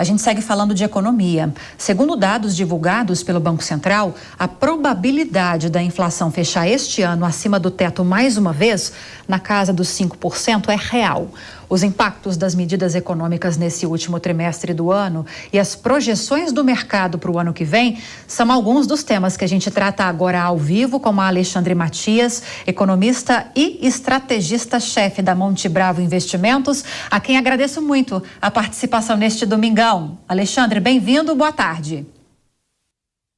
A gente segue falando de economia. Segundo dados divulgados pelo Banco Central, a probabilidade da inflação fechar este ano acima do teto mais uma vez, na casa dos 5%, é real. Os impactos das medidas econômicas nesse último trimestre do ano e as projeções do mercado para o ano que vem são alguns dos temas que a gente trata agora ao vivo com a Alexandre Matias, economista e estrategista-chefe da Monte Bravo Investimentos, a quem agradeço muito a participação neste domingão. Alexandre, bem-vindo, boa tarde.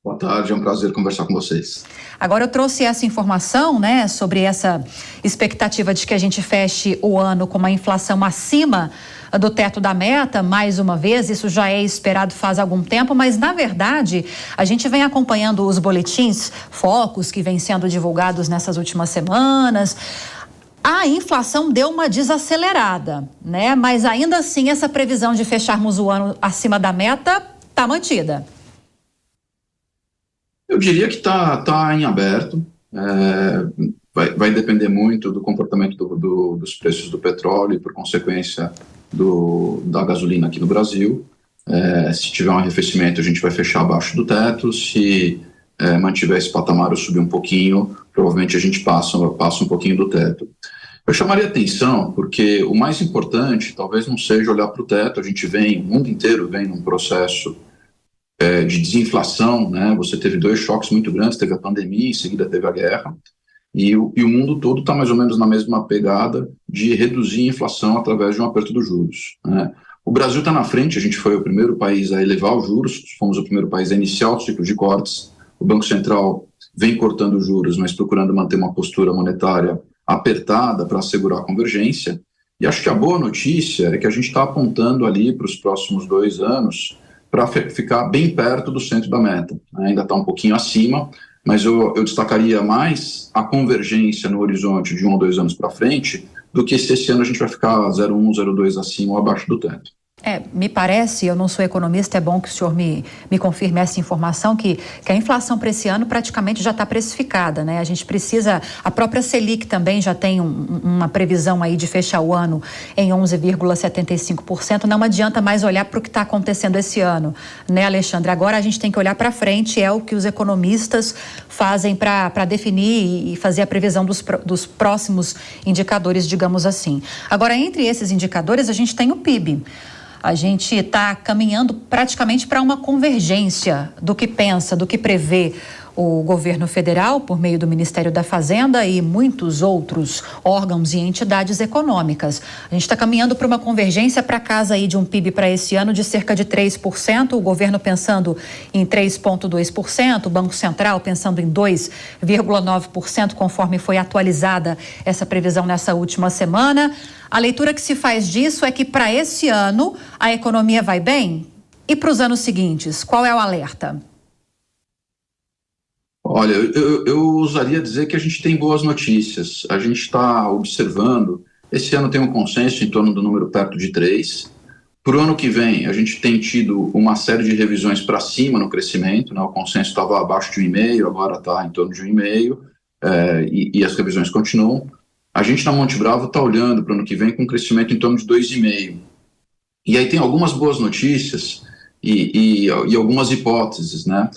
Boa tarde, é um prazer conversar com vocês. Agora eu trouxe essa informação, né, sobre essa expectativa de que a gente feche o ano com uma inflação acima do teto da meta, mais uma vez, isso já é esperado faz algum tempo, mas na verdade a gente vem acompanhando os boletins focos que vêm sendo divulgados nessas últimas semanas. A inflação deu uma desacelerada, né, mas ainda assim essa previsão de fecharmos o ano acima da meta está mantida. Eu diria que tá em aberto, vai depender muito do comportamento dos preços do petróleo e, por consequência, da gasolina aqui no Brasil. Se tiver um arrefecimento, a gente vai fechar abaixo do teto. Se mantiver esse patamar ou subir um pouquinho, provavelmente a gente passa um pouquinho do teto. Eu chamaria atenção porque o mais importante talvez não seja olhar para o teto. A gente o mundo inteiro vem num processo de desinflação, né? Você teve dois choques muito grandes, teve a pandemia, em seguida teve a guerra, e o mundo todo está mais ou menos na mesma pegada de reduzir a inflação através de um aperto dos juros, né? O Brasil está na frente, a gente foi o primeiro país a elevar os juros, fomos o primeiro país a iniciar o ciclo de cortes. O Banco Central vem cortando os juros, mas procurando manter uma postura monetária apertada para assegurar a convergência, e acho que a boa notícia é que a gente está apontando ali para os próximos 2 anos para ficar bem perto do centro da meta. Ainda está um pouquinho acima, mas eu destacaria mais a convergência no horizonte de 1 ou 2 anos para frente do que se esse ano a gente vai ficar 0,1, 0,2 acima ou abaixo do teto. Me parece, eu não sou economista, é bom que o senhor me confirme essa informação, que a inflação para esse ano praticamente já está precificada, né? A gente precisa, a própria Selic também já tem uma previsão aí de fechar o ano em 11,75%, não adianta mais olhar para o que está acontecendo esse ano, né, Alexandre? Agora a gente tem que olhar para frente, é o que os economistas fazem para definir e fazer a previsão dos próximos indicadores, digamos assim. Agora, entre esses indicadores, a gente tem o PIB. A gente está caminhando praticamente para uma convergência do que pensa, do que prevê o governo federal por meio do Ministério da Fazenda e muitos outros órgãos e entidades econômicas. A gente está caminhando para uma convergência para casa aí de um PIB para esse ano de cerca de 3%, o governo pensando em 3,2%, o Banco Central pensando em 2,9%, conforme foi atualizada essa previsão nessa última semana. A leitura que se faz disso é que para esse ano a economia vai bem? E para os anos seguintes, qual é o alerta? Olha, eu ousaria dizer que a gente tem boas notícias. A gente está observando, esse ano tem um consenso em torno do número perto de 3. Para o ano que vem, a gente tem tido uma série de revisões para cima no crescimento, né? O consenso estava abaixo de 1,5, agora está em torno de 1,5, e as revisões continuam. A gente na Monte Bravo está olhando para o ano que vem com um crescimento em torno de 2,5. E aí tem algumas boas notícias e algumas hipóteses, né?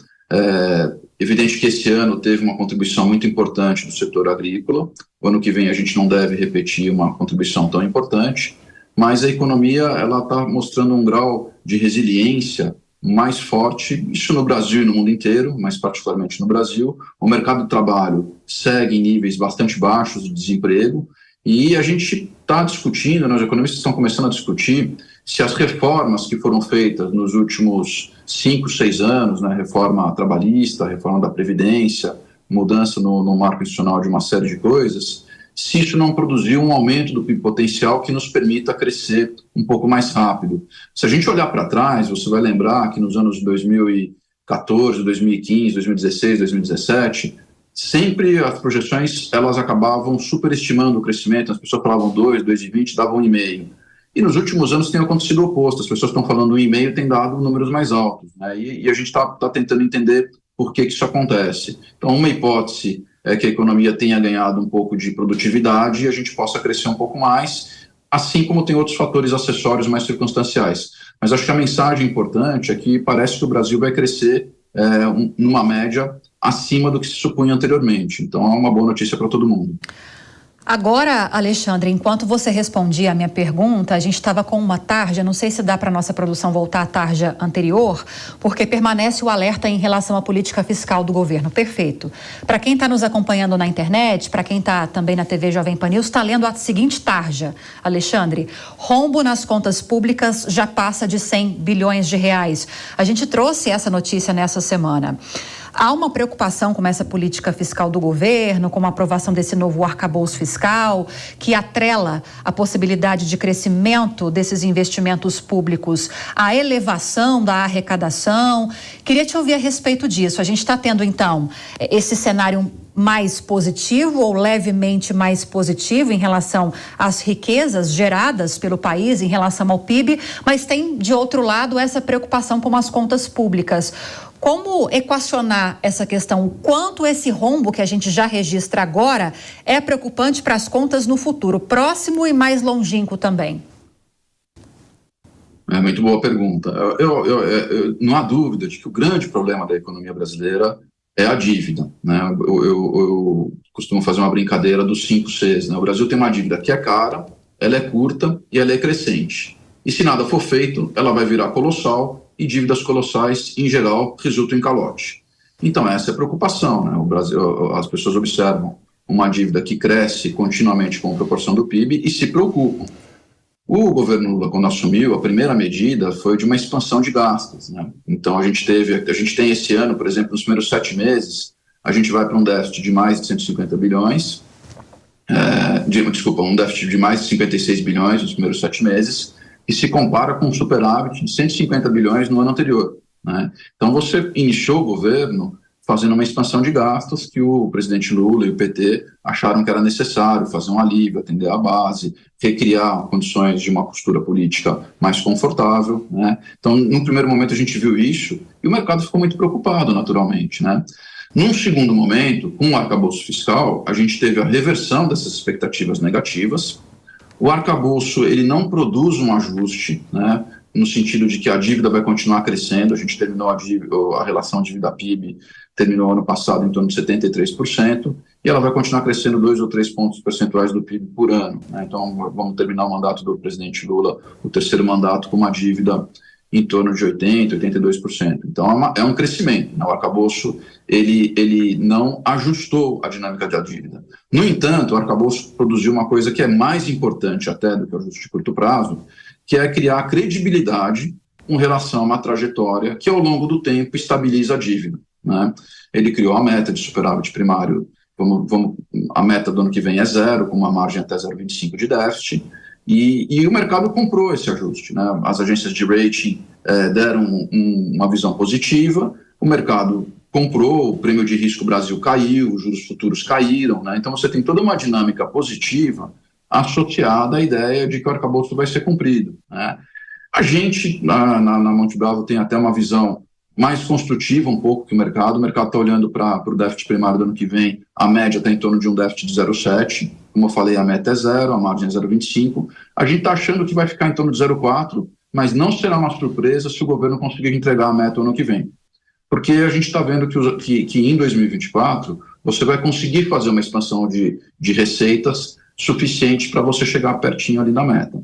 Evidente que esse ano teve uma contribuição muito importante do setor agrícola. O ano que vem a gente não deve repetir uma contribuição tão importante, mas a economia ela está mostrando um grau de resiliência mais forte, isso no Brasil e no mundo inteiro, mas particularmente no Brasil. O mercado de trabalho segue em níveis bastante baixos de desemprego e a gente está discutindo, os economistas estão começando a discutir se as reformas que foram feitas nos últimos 5, 6 anos, né, reforma trabalhista, reforma da Previdência, mudança no marco institucional de uma série de coisas, se isso não produziu um aumento do PIB potencial que nos permita crescer um pouco mais rápido. Se a gente olhar para trás, você vai lembrar que nos anos de 2014, 2015, 2016, 2017, sempre as projeções elas acabavam superestimando o crescimento, as pessoas falavam 2, 2,20, davam 1,5. E nos últimos anos tem acontecido o oposto, as pessoas estão falando 1,5 tem dado números mais altos, né? E a gente está tentando entender por que isso acontece. Então, uma hipótese é que a economia tenha ganhado um pouco de produtividade e a gente possa crescer um pouco mais. assim como tem outros fatores acessórios mais circunstanciais. Mas acho que a mensagem importante é que parece que o Brasil vai crescer numa média acima do que se supunha anteriormente. Então, é uma boa notícia para todo mundo. Agora, Alexandre, enquanto você respondia a minha pergunta, a gente estava com uma tarja, não sei se dá para a nossa produção voltar à tarja anterior, porque permanece o alerta em relação à política fiscal do governo. Perfeito. Para quem está nos acompanhando na internet, para quem está também na TV Jovem Pan News, está lendo a seguinte tarja, Alexandre: rombo nas contas públicas já passa de 100 bilhões de reais. A gente trouxe essa notícia nessa semana. Há uma preocupação com essa política fiscal do governo, com a aprovação desse novo arcabouço fiscal, que atrela a possibilidade de crescimento desses investimentos públicos à elevação da arrecadação. Queria te ouvir a respeito disso. A gente está tendo, então, esse cenário mais positivo ou levemente mais positivo em relação às riquezas geradas pelo país, em relação ao PIB, mas tem, de outro lado, essa preocupação com as contas públicas. Como equacionar essa questão? O quanto esse rombo que a gente já registra agora é preocupante para as contas no futuro, próximo e mais longínquo também? É muito boa pergunta. Não há dúvida de que o grande problema da economia brasileira é a dívida, né? Eu costumo fazer uma brincadeira dos 5 Cs, né? O Brasil tem uma dívida que é cara, ela é curta e ela é crescente. E se nada for feito, ela vai virar colossal, e dívidas colossais, em geral, resultam em calote. Então, essa é a preocupação, né? O Brasil, as pessoas observam uma dívida que cresce continuamente com a proporção do PIB e se preocupam. O governo Lula, quando assumiu, a primeira medida foi de uma expansão de gastos, né? Então, a gente tem esse ano, por exemplo, nos primeiros 7 meses, a gente vai para um déficit de mais de 150 bilhões, um déficit de mais de 56 bilhões nos primeiros 7 meses, e se compara com um superávit de 150 bilhões no ano anterior, né? Então, você iniciou o governo fazendo uma expansão de gastos que o presidente Lula e o PT acharam que era necessário fazer um alívio, atender a base, recriar condições de uma postura política mais confortável, né? Então, no primeiro momento, a gente viu isso e o mercado ficou muito preocupado, naturalmente, né? Num segundo momento, com o arcabouço fiscal, a gente teve a reversão dessas expectativas negativas. O arcabouço, ele não produz um ajuste, né, no sentido de que a dívida vai continuar crescendo. A gente terminou a relação dívida-PIB, terminou ano passado em torno de 73%, e ela vai continuar crescendo 2 ou 3 pontos percentuais do PIB por ano, né? Então, vamos terminar o mandato do presidente Lula, o terceiro mandato, com uma dívida em torno de 80%, 82%. Então, é um crescimento, né? O arcabouço, ele não ajustou a dinâmica da dívida. No entanto, o arcabouço produziu uma coisa que é mais importante até do que o ajuste de curto prazo, que é criar credibilidade com relação a uma trajetória que, ao longo do tempo, estabiliza a dívida, né? Ele criou a meta de superávit primário, a meta do ano que vem é 0, com uma margem até 0,25 de déficit, e o mercado comprou esse ajuste, né? As agências de rating deram uma visão positiva, o mercado comprou, o prêmio de risco Brasil caiu, os juros futuros caíram, né? Então você tem toda uma dinâmica positiva associada à ideia de que o arcabouço vai ser cumprido, né? A gente, na Monte Bravo, tem até uma visão mais construtiva um pouco que o mercado está olhando para o déficit primário do ano que vem, a média está em torno de um déficit de 0,7, como eu falei, a meta é 0, a margem é 0,25, a gente está achando que vai ficar em torno de 0,4, mas não será uma surpresa se o governo conseguir entregar a meta no ano que vem, porque a gente está vendo que em 2024 você vai conseguir fazer uma expansão de receitas suficiente para você chegar pertinho ali da meta.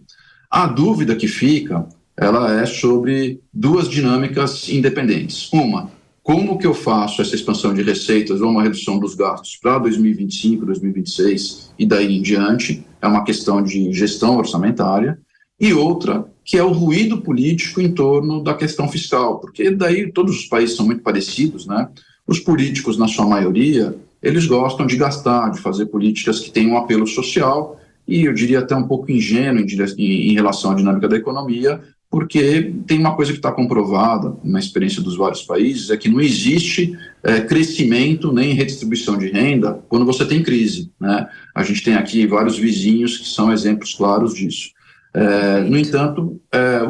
A dúvida que fica, ela é sobre 2 dinâmicas independentes. Uma, como que eu faço essa expansão de receitas ou uma redução dos gastos para 2025, 2026 e daí em diante? É uma questão de gestão orçamentária. E outra, que é o ruído político em torno da questão fiscal, porque daí todos os países são muito parecidos, né? Os políticos, na sua maioria, eles gostam de gastar, de fazer políticas que têm um apelo social, e eu diria até um pouco ingênuo em relação à dinâmica da economia, porque tem uma coisa que está comprovada na experiência dos vários países, é que não existe crescimento nem redistribuição de renda quando você tem crise, né? A gente tem aqui vários vizinhos que são exemplos claros disso. No entanto,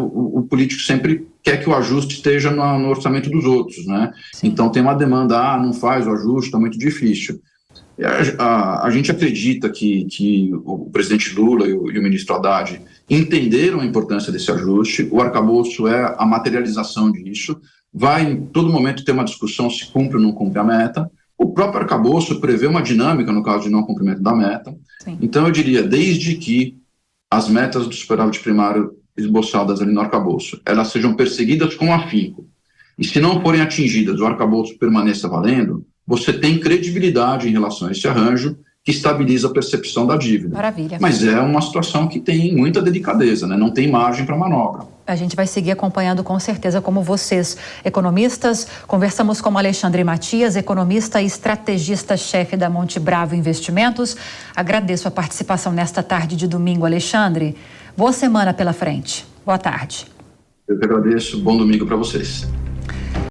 o político sempre quer que o ajuste esteja no orçamento dos outros, né? Sim. Então tem uma demanda, não faz o ajuste, está muito difícil. A gente acredita que o presidente Lula e o ministro Haddad entenderam a importância desse ajuste, o arcabouço é a materialização disso, vai em todo momento ter uma discussão se cumpre ou não cumpre a meta. O próprio arcabouço prevê uma dinâmica no caso de não cumprimento da meta. Sim. Então, eu diria, desde que as metas do superávit primário esboçadas ali no arcabouço, elas sejam perseguidas com afinco, e se não forem atingidas, o arcabouço permaneça valendo, você tem credibilidade em relação a esse arranjo que estabiliza a percepção da dívida. Maravilha. Mas é uma situação que tem muita delicadeza, né? Não tem margem para manobra. A gente vai seguir acompanhando com certeza, como vocês, economistas. Conversamos com o Alexandre Matias, economista e estrategista-chefe da Monte Bravo Investimentos. Agradeço a participação nesta tarde de domingo, Alexandre. Boa semana pela frente. Boa tarde. Eu que agradeço. Bom domingo para vocês.